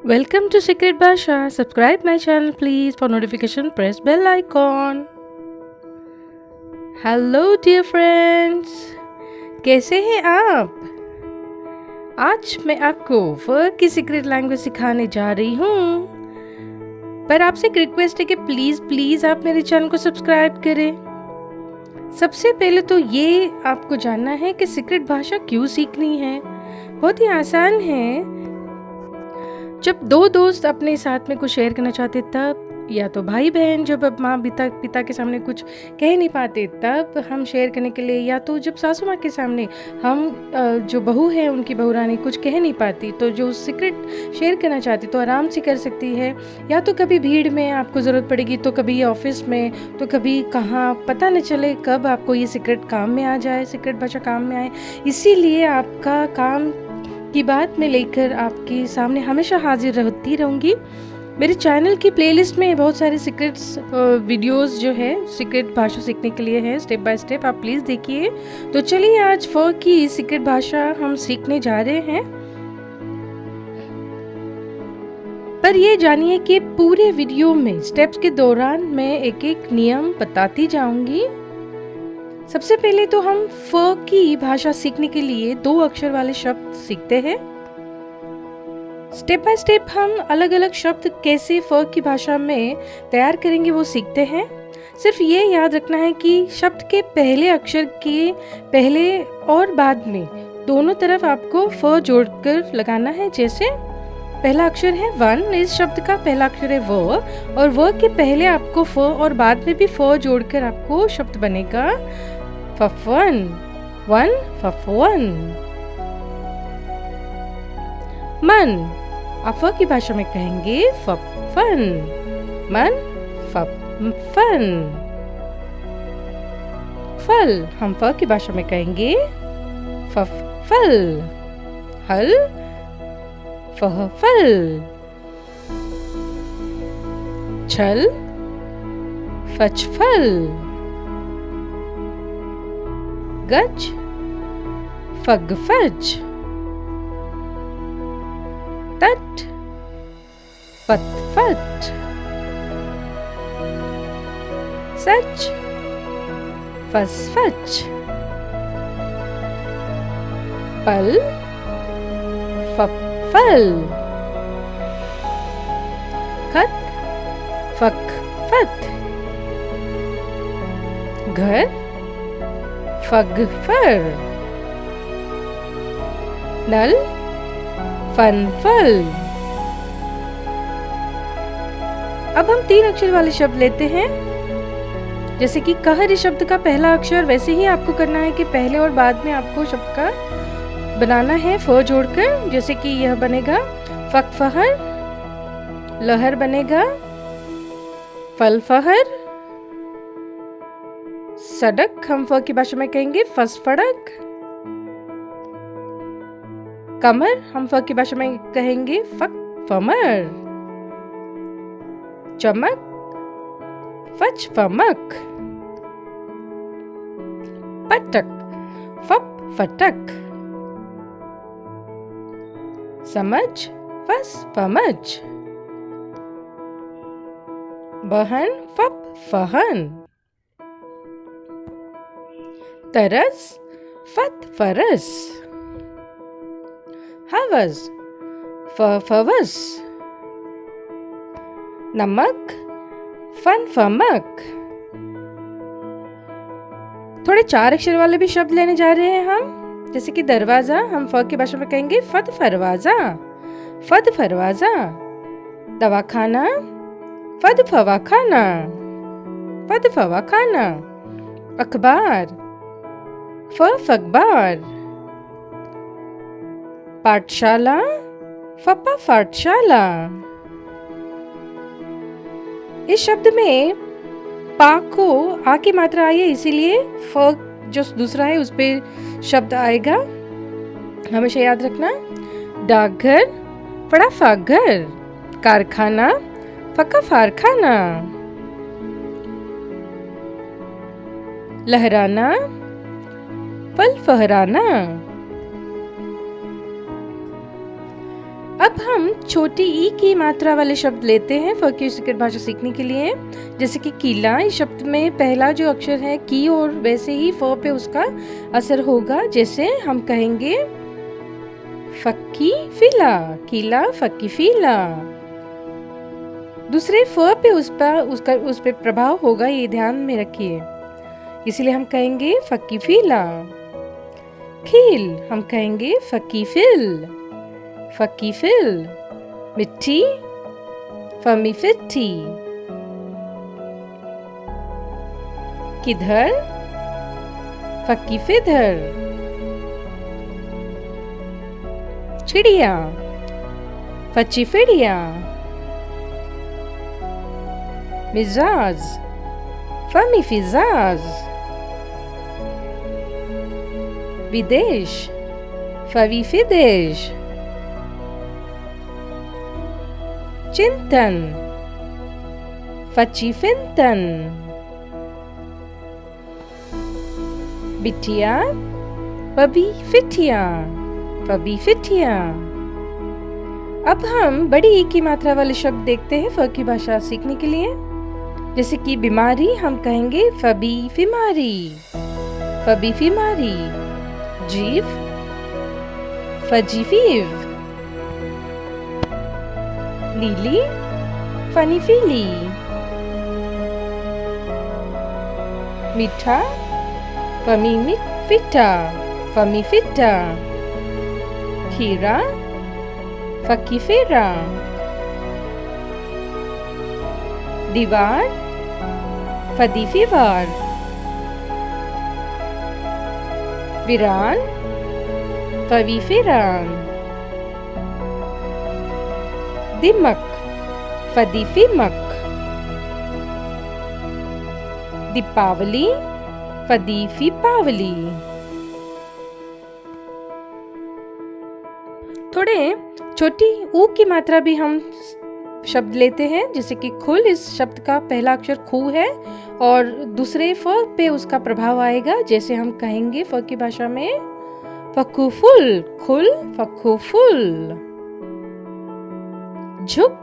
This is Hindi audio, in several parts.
Welcome to Secret Bhasha. Subscribe my channel please. For notification press bell icon. Hello dear friends. कैसे हैं आप? आज मैं आपको वर्क की सीक्रेट लैंग्वेज सिखाने जा रही हूँ। पर आपसे एक रिक्वेस्ट है कि प्लीज़ आप मेरे चैनल को सब्सक्राइब करें। सबसे पहले तो ये आपको जानना है कि सीक्रेट भाषा क्यों सीखनी है। बहुत ही आसान है। जब दो दोस्त अपने साथ में कुछ शेयर करना चाहते तब, या तो भाई बहन जब अब माँ पिता के सामने कुछ कह नहीं पाते तब हम शेयर करने के लिए, या तो जब सासू माँ के सामने हम जो बहू है उनकी बहू रानी कुछ कह नहीं पाती तो जो सीक्रेट शेयर करना चाहती तो आराम से कर सकती है। या तो कभी भीड़ में आपको ज़रूरत पड़ेगी, तो कभी ऑफिस में, तो कभी कहाँ, पता न चले कब आपको ये सीक्रेट काम में आ जाए, सीक्रेट भाषा काम में आए। इसीलिए आपका काम की बात में लेकर आपके सामने हमेशा हाजिर रहती रहूँगी। मेरे चैनल की प्लेलिस्ट में बहुत सारे सीक्रेट्स वीडियोस जो है सीक्रेट भाषा सीखने के लिए है, स्टेप बाय स्टेप, आप प्लीज़ देखिए। तो चलिए आज फ की सीक्रेट भाषा हम सीखने जा रहे हैं। पर ये जानिए कि पूरे वीडियो में स्टेप्स के दौरान मैं एक एक नियम बताती जाऊंगी। सबसे पहले तो हम फ की भाषा सीखने के लिए 2 अक्षर वाले शब्द सीखते हैं। स्टेप बाय स्टेप हम अलग अलग शब्द कैसे फ की भाषा में तैयार करेंगे वो सीखते हैं। सिर्फ ये याद रखना है कि शब्द के पहले अक्षर के पहले और बाद में दोनों तरफ आपको फ जोड़कर लगाना है। जैसे पहला अक्षर है वन, इस शब्द का पहला अक्षर है व, और व के पहले आपको फ और बाद में भी फ जोड़कर आपको शब्द बनेगा फफवन, वन फफवन। मन, आप फ की भाषा में कहेंगे फफन, मन फफन। फल, हम फ की भाषा में कहेंगे फफल, हल फहफल। छल, फचफल। गज, फगफज। तट, फतफट। सच, फसफच। पल, फल। खत, फकफत। घर, फगफर। नल, फनफल। अब हम 3 अक्षर वाले शब्द लेते हैं। जैसे कि कहर, इस शब्द का पहला अक्षर वैसे ही आपको करना है कि पहले और बाद में आपको शब्द का बनाना है फ जोड़कर। जैसे कि यह बनेगा फकफहर, लहर बनेगा फलफहर। सड़क, हम फ की भाषा में कहेंगे फसफड़क। कमर, हम फ की भाषा में कहेंगे फकफमर। चमक, फचफमक। पटक, फपफटक। समझ, फसफमझ। बहन, फपफहन। तरस, फतफरस। हवस, फफवस। नमक, फनफमक। थोड़े 4 अक्षर वाले भी शब्द लेने जा रहे हैं हम। जैसे कि दरवाजा, हम फ की भाषा में कहेंगे फदफरवाजा, फदफरवाजा। दवाखाना, फदफवाखाना, फदफवाखाना। अखबार, फअखबार। पाठशाला, फपा पाठशाला। इस शब्द में पा को आ की मात्रा आई है, इसीलिए फ जो दूसरा है उस पे शब्द आएगा, हमेशा याद रखना। डाकघर, फड़ा फाकघर। कारखाना, फका फारखाना। लहराना, फल फहराना। अब हम छोटी ई की मात्रा वाले शब्द लेते हैं फ की सीक्रेट भाषा सीखने के लिए। जैसे कि किला, इस शब्द में पहला जो अक्षर है की और वैसे ही फ पे उसका असर होगा। जैसे हम कहेंगे फक्की फिला, किला फक्की फिला। दूसरे फ पे उस पे प्रभाव होगा, ये ध्यान में रखिए। इसलिए हम कहेंगे फक्की फिला। खील हम कहेंगे फक्की फिल, फक्की फिल। मिट्टी फमी फिट्टी। किधर फक्की फिधर। चिड़िया फची फिड़िया। मिजाज फमी फिजाज। विदेश फवी फिदेश। चिंतन फची फिंतन। बिटिया पबी फिटिया, पबी फिटिया। अब हम बड़ी ई की मात्रा वाले शब्द देखते हैं फ की भाषा सीखने के लिए। जैसे कि बीमारी हम कहेंगे फबी फिमारी, फबी फिमारी। जीव फजी फीव। लीली फनी फीली। मीठा फमी फिटा, फमी फिटा। खीरा फकी फेरा। दीवार फदी फीवार। वीरान फवी फिरान। दिमक फदी फिमक। दीपावली फदी फीपावली। थोड़े छोटी ऊ की मात्रा भी हम शब्द लेते हैं। जैसे कि खुल, इस शब्द का पहला अक्षर खू है और दूसरे फ पे उसका प्रभाव आएगा। जैसे हम कहेंगे फ की भाषा में फक्कू फुल, खुल फक्कू फुल। झुक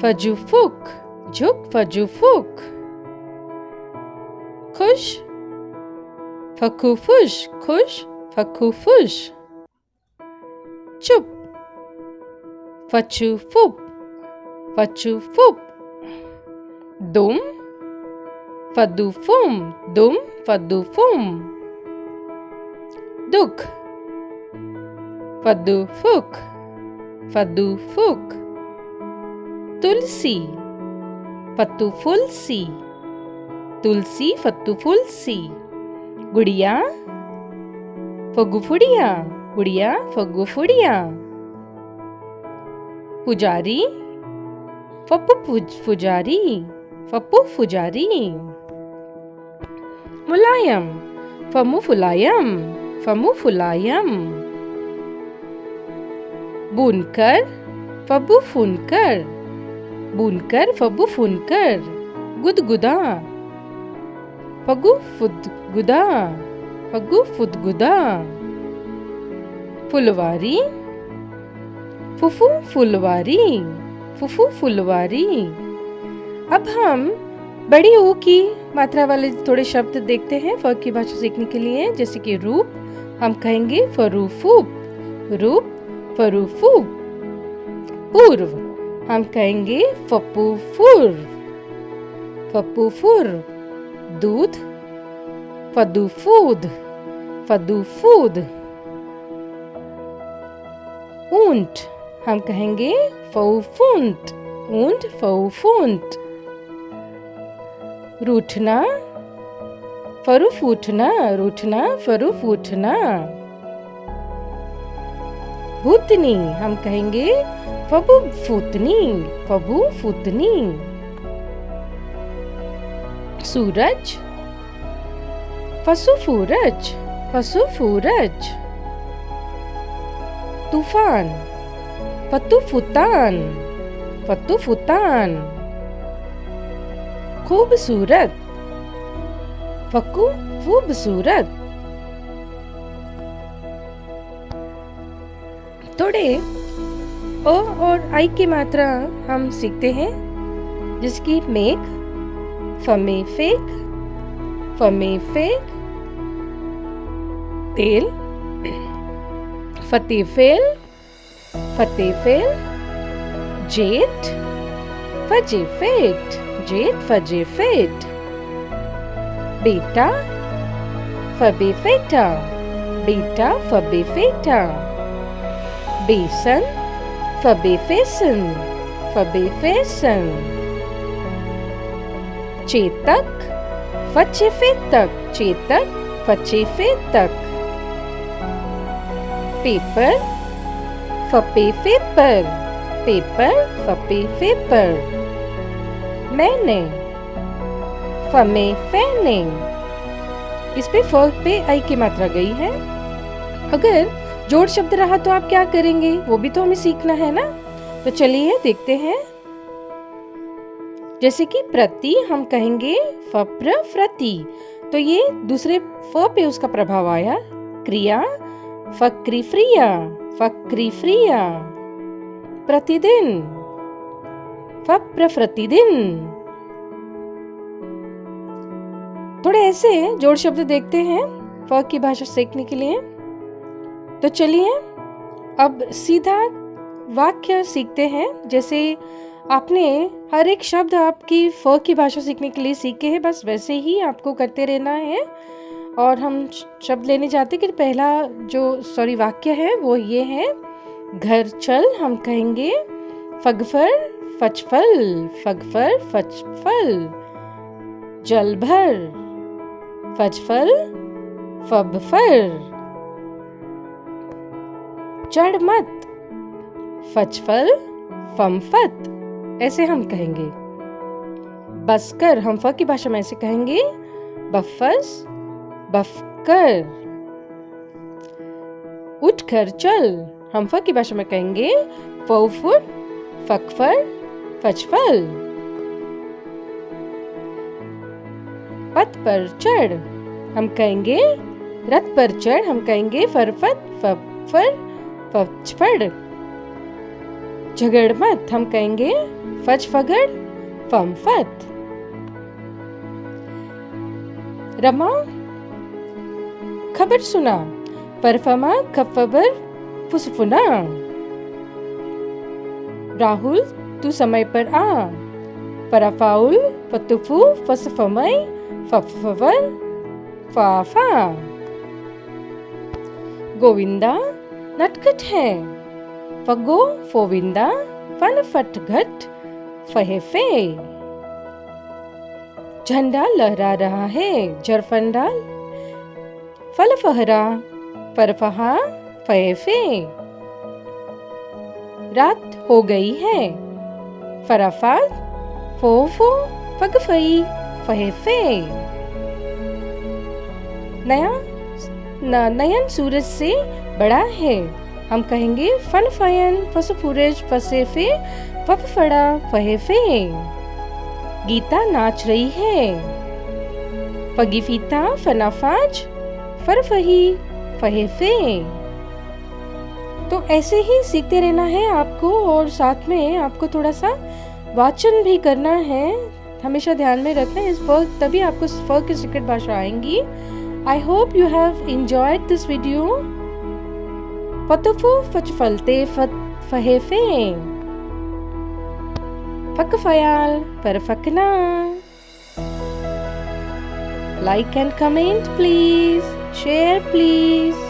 फजू फुक, झुक फजू फुक। खुश फक्कू फुश, खुश फक्कू फुश। चुप फचू फुप, फचू फुप। दुम फदू फुम, दुम फदू फुम। दुख फदू फुक, फदू फुक। तुलसी फत्तू फुलसी, तुलसी फत्तू फुलसी। गुड़िया फगु फुड़िया, गुड़िया फगु फुड़िया। पुजारी फप्पू पुजारी, फप्पू फुजारी। मुलायम फमु फुलायम, फमु फुलायम। बुनकर फब्बू फुनकर, बुनकर फब्बू फुनकर। गुदगुदा फगु फुदगुदा, फगु फुदगुदा। फुलवारी फुफू फुलवारी, फुफू फुलवारी। अब हम बड़ी ऊ की मात्रा वाले थोड़े शब्द देखते हैं फ की भाषा सीखने के लिए। जैसे कि रूप हम कहेंगे फरूफूप, रूप फरूफूप। पूर्व हम कहेंगे फप्पू फुर्व, फप्पू फुर्व। दूध फदू फूद, फदू फूद। ऊंट हम कहेंगे फऊफूंट, ऊंट फऊफूंट। रूठना फरूफूटना, रूठना फरूफूटना। भूतनी हम कहेंगे फबू फूतनी, फबू फूतनी। सूरज फसु फूरज, फसु फूरज। तूफान फतू फुतान, फतू फुतान। खूबसूरत फक्कू खूबसूरत। थोड़े ओ और आई की मात्रा हम सीखते हैं, जिसकी मेघ, फमे फेक, फमे फेक, तेल, फते फेल, फते फेल, जेठ, फजे फेट, जेठ फजे फेट, बेटा, फबे फेटा, बेटा फबे फेटा, बेसन, फबे फेसन, फबे फेसन, चेतक, फचे फेतक, चेतक फचे फेतक, पेपर, फपे फेपर, पेपर फपे फेपर, मैंने, फमे फैने। इस पे फ पे आई की मात्रा गई है। अगर जोड़ शब्द रहा तो आप क्या करेंगे, वो भी तो हमें सीखना है ना। तो चलिए देखते हैं। जैसे कि प्रति हम कहेंगे फप्र फ्रति, तो ये दूसरे फ पे उसका प्रभाव आया। क्रिया फक्री फ्रिया, फक्री फ्रिया। प्रतिदिन फप्र प्रतिदिन। थोड़े ऐसे जोड़ शब्द देखते हैं फ की भाषा सीखने के लिए। तो चलिए अब सीधा वाक्य सीखते हैं। जैसे आपने हर एक शब्द आपकी फ की भाषा सीखने के लिए सीखे हैं, बस वैसे ही आपको करते रहना है। और हम शब्द लेने जाते कि पहला जो वाक्य है वो ये है, घर चल हम कहेंगे फगफर फचफल, फगफर फचफल। जल भर फचफल फबफर। चढ़ मत फचफल फमफत, ऐसे हम कहेंगे। बसकर हम फ की भाषा में ऐसे कहेंगे बफस बफकर। उठकर चल हम फ की भाषा में कहेंगे फौफुट फकफर फचफल। पथ पर चढ़ हम कहेंगे रथ पर चढ़ हम कहेंगे फरफत फफर फचफड़। झगड़ मत हम कहेंगे फच फगड़ फमफत। रमा खबर सुना परफमा खफबर फुसफुना। राहुल तू समय पर आ परफाउल फतुफु फसफमय फफवर फाफा। गोविंदा नटखट है फगो फोविंदा फन फटघट फहेफे। झंडा लहरा रहा है जरफंडा फल फहरा परफहा फहेफे। रात हो गई है फराफात फोफो फगफई फहेफे। नयन सूरज से बड़ा है हम कहेंगे फन फयन फसफूरज फसेफे फफड़ा फहेफे। गीता नाच रही है फगीफीता फनाफाज फरफही फहेफे। तो ऐसे ही सीखते रहना है आपको, और साथ में आपको थोड़ा सा वाचन भी करना है। हमेशा ध्यान में रखना है इस वर्क, तभी आपको इस वर्क की सीक्रेट भाषा आएंगी। I hope you have enjoyed this video. फतुफु फचफलते फहेफे फकफयाल परफकना। Like and comment please, share please.